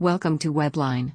Welcome to Webline.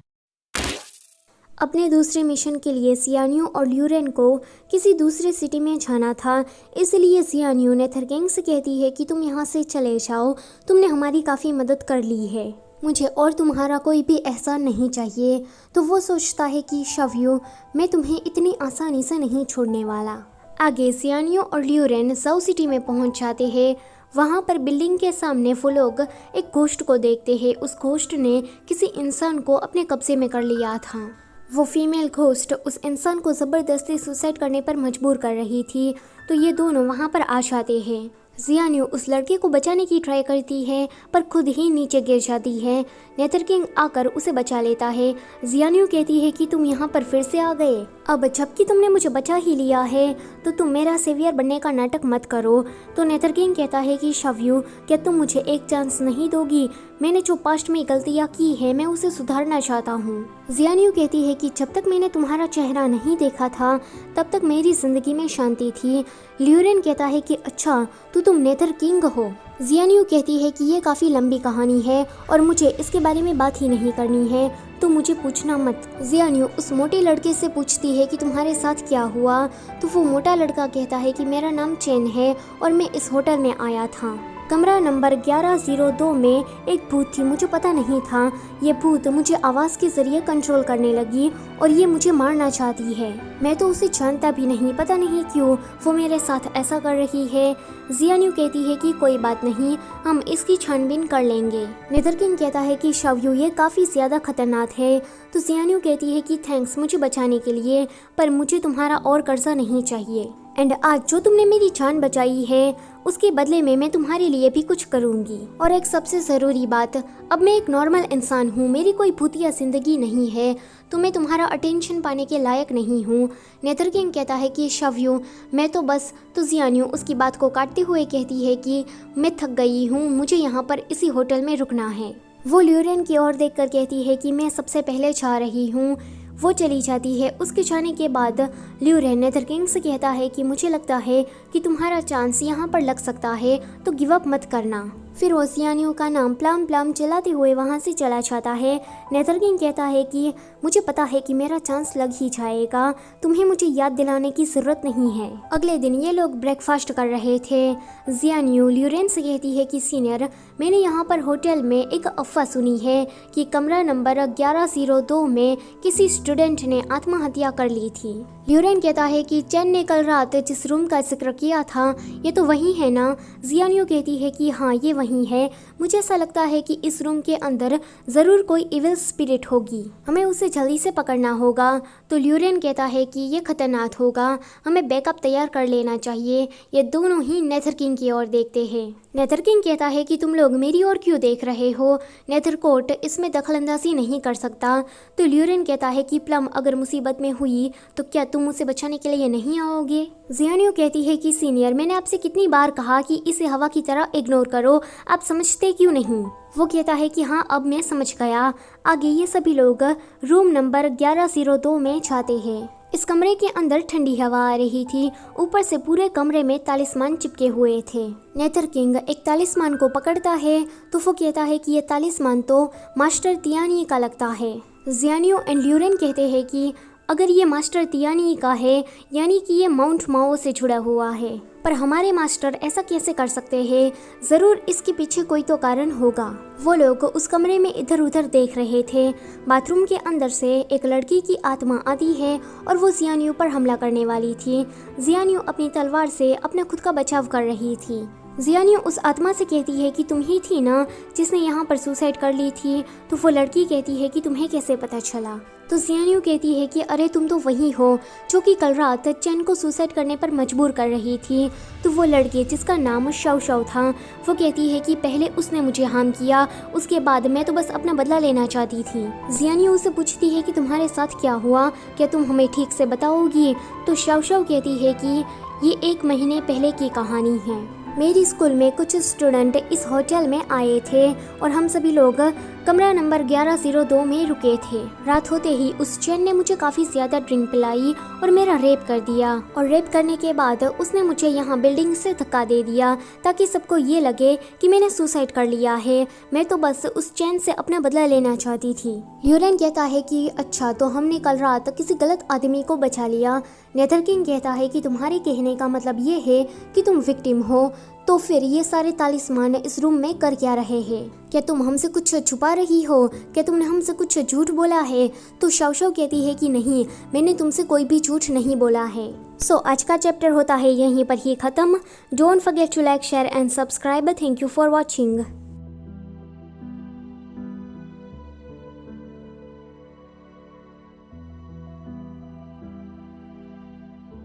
अपने दूसरे mission के लिए सियानियो और ल्यूरेन को किसी दूसरे सिटी में जाना था, इसलिए सियानियो नेथरगेंग से कहती है कि तुम यहाँ से चले जाओ, तुमने हमारी काफ़ी मदद कर ली है, मुझे और तुम्हारा कोई भी एहसान नहीं चाहिए। तो वो सोचता है कि शव्यू, मैं तुम्हें इतनी आसानी से नहीं छोड़ने वाला। आगे सियानियो और ल्यूरेन साउ सिटी में पहुँच जाते हैं। वहाँ पर बिल्डिंग के सामने वो लोग एक घोस्ट को देखते हैं। उस घोस्ट ने किसी इंसान को अपने कब्जे में कर लिया था। वो फीमेल घोस्ट उस इंसान को ज़बरदस्ती सुसाइड करने पर मजबूर कर रही थी। तो ये दोनों वहाँ पर आ जाते हैं। जियानियो उस लड़के को बचाने की ट्राई करती है पर खुद ही नीचे गिर जाती है। नेथरकिंग आकर उसे बचा लेता है। जियानियो कहती है कि तुम यहाँ पर फिर से आ गए, अब जबकि तुमने मुझे बचा ही लिया है तो तुम मेरा सेवियर बनने का नाटक मत करो। तो नेथरकिंग कहता है कि शव्यू, क्या तुम मुझे एक चांस नहीं दोगी? मैंने जो पास्ट में गलतियाँ की है मैं उसे सुधारना चाहता हूँ। जियानियो कहती है कि जब तक मैंने तुम्हारा चेहरा नहीं देखा था तब तक मेरी जिंदगी में शांति थी। ल्यूरेन कहता है कि अच्छा, तो तुम नेथरकिंग हो। जियानियो कहती है कि ये काफ़ी लंबी कहानी है और मुझे इसके बारे में बात ही नहीं करनी है, तो मुझे पूछना मत। जियानियो उस मोटे लड़के से पूछती है कि तुम्हारे साथ क्या हुआ। तो वो मोटा लड़का कहता है कि मेरा नाम चेन है और मैं इस होटल में आया था। कमरा नंबर 1102 में एक भूत थी, मुझे पता नहीं था। ये भूत मुझे आवाज़ के ज़रिए कंट्रोल करने लगी और ये मुझे मारना चाहती है। मैं तो उसे जानता भी नहीं, पता नहीं क्यों वो मेरे साथ ऐसा कर रही है। जियानियो कहती है कि कोई बात नहीं, हम इसकी छानबीन कर लेंगे। नेथरकिंग कहता है कि शव्यू, ये काफ़ी ज़्यादा खतरनाक है। तो जियानियो कहती है कि थैंक्स मुझे बचाने के लिए, पर मुझे तुम्हारा और कर्जा नहीं चाहिए। एंड आज जो तुमने मेरी जान बचाई है उसके बदले में मैं तुम्हारे लिए भी कुछ करूंगी। और एक सबसे ज़रूरी बात, अब मैं एक नॉर्मल इंसान हूँ, मेरी कोई भूतिया जिंदगी नहीं है, तो मैं तुम्हारा अटेंशन पाने के लायक नहीं हूँ। नेथरकिंग कहता है कि शव्यू, मैं तो बस। तो जियानियो उसकी बात को काटते हुए कहती है कि मैं थक गई हूँ, मुझे यहाँ पर इसी होटल में रुकना है। वो ल्यूरेन की ओर देखकर कहती है कि मैं सबसे पहले जा रही हूँ। वो चली जाती है। उसके जाने के बाद ल्यूरेन नेथरकिंग से कहता है कि मुझे लगता है कि तुम्हारा चांस यहाँ पर लग सकता है, तो गिव अप मत करना। फिर वो सियानियो का नाम प्लाम प्लाम चलाते हुए वहाँ से चला जाता है। नेथरकिंग कहता है कि मुझे पता है कि मेरा चांस लग ही जाएगा, तुम्हें मुझे याद दिलाने की ज़रूरत नहीं है। अगले दिन ये लोग ब्रेकफास्ट कर रहे थे। जियानियो ल्यूरेन से कहती है कि सीनियर, मैंने यहाँ पर होटल में एक अफवाह सुनी है कि कमरा नंबर 1102 में किसी स्टूडेंट ने आत्महत्या कर ली थी। ल्यूरेन कहता है कि चेन ने कल रात जिस रूम का जिक्र किया था ये तो वही है ना? जियानियो कहती है कि हाँ, ये वही है। मुझे ऐसा लगता है कि इस रूम के अंदर ज़रूर कोई इविल स्पिरिट होगी, हमें उसे जल्दी से पकड़ना होगा। तो ल्यूरेन कहता है कि ये खतरनाक होगा, हमें बैकअप तैयार कर लेना चाहिए। ये दोनों ही नेथरकिंग की ओर देखते हैं। नेथरकिंग कहता है कि तुम लोग मेरी ओर क्यों देख रहे हो? नेथरकोर्ट इसमें दखलंदाजी नहीं कर सकता। तो ल्यूरेन कहता है कि प्लम, अगर मुसीबत में हुई तो क्या तुम उसे बचाने के लिए नहीं आओगे? जियानियो कहती है कि सीनियर, मैंने आपसे कितनी बार कहा कि इसे हवा की तरह इग्नोर करो, आप समझते क्यों नहीं? वो कहता है कि हाँ, अब मैं समझ गया। आगे ये सभी लोग रूम नंबर 1102 में जाते हैं। इस कमरे के अंदर ठंडी हवा आ रही थी, ऊपर से पूरे कमरे में तालिस्मान चिपके हुए थे। नेथरकिंग एक तालिस्मान को पकड़ता है तो वो कहता है कि ये तालिस्मान तो मास्टर तियानी का लगता है। जियानियो एंड ल्यूरेन कहते हैं कि अगर ये मास्टर तियानी का है यानी कि ये माउंट माओ से जुड़ा हुआ है, पर हमारे मास्टर ऐसा कैसे कर सकते हैं? ज़रूर इसके पीछे कोई तो कारण होगा। वो लोग उस कमरे में इधर उधर देख रहे थे। बाथरूम के अंदर से एक लड़की की आत्मा आती है और वो जियानियो पर हमला करने वाली थी। जियानियो अपनी तलवार से अपने खुद का बचाव कर रही थी। जियानियो उस आत्मा से कहती है कि तुम ही थी ना जिसने यहाँ पर सुसाइड कर ली थी? तो वो लड़की कहती है कि तुम्हें कैसे पता चला? तो जियानियो कहती है कि अरे तुम तो वही हो जो कि कल रात चेन को सुसाइड करने पर मजबूर कर रही थी। तो वो लड़की जिसका नाम शव शव था, वो कहती है कि पहले उसने मुझे हार्म किया, उसके बाद मैं तो बस अपना बदला लेना चाहती थी। जियानियो उससे पूछती है कि तुम्हारे साथ क्या हुआ, क्या तुम हमें ठीक से बताओगी? तो शव शव कहती है कि ये 1 महीने पहले की कहानी है। मेरी स्कूल में कुछ स्टूडेंट इस होटल में आए थे और हम सभी लोग कमरा नंबर 1102 में रुके थे। रात होते ही उस चैन ने मुझे काफी ज्यादा ड्रिंक पिलाई और मेरा रेप कर दिया, और रेप करने के बाद उसने मुझे यहाँ बिल्डिंग से धक्का दे दिया ताकि सबको ये लगे कि मैंने सुसाइड कर लिया है। मैं तो बस उस चैन से अपना बदला लेना चाहती थी। ल्यूरेन कहता है कि अच्छा, तो हमने कल रात किसी गलत आदमी को बचा लिया। नेथर किंग कहता है कि तुम्हारे कहने का मतलब ये है कि तुम विक्टिम हो, तो फिर ये सारे तालिस्मान इस रूम में कर क्या रहे हैं? क्या तुम हमसे कुछ छुपा रही हो? क्या तुमने हमसे कुछ झूठ बोला है? तो शाओ कहती है कि नहीं, मैंने तुमसे कोई भी झूठ नहीं बोला है। सो आज का चैप्टर होता है यहीं पर ही खत्म। Don't forget to like, share and subscribe. Thank you for watching.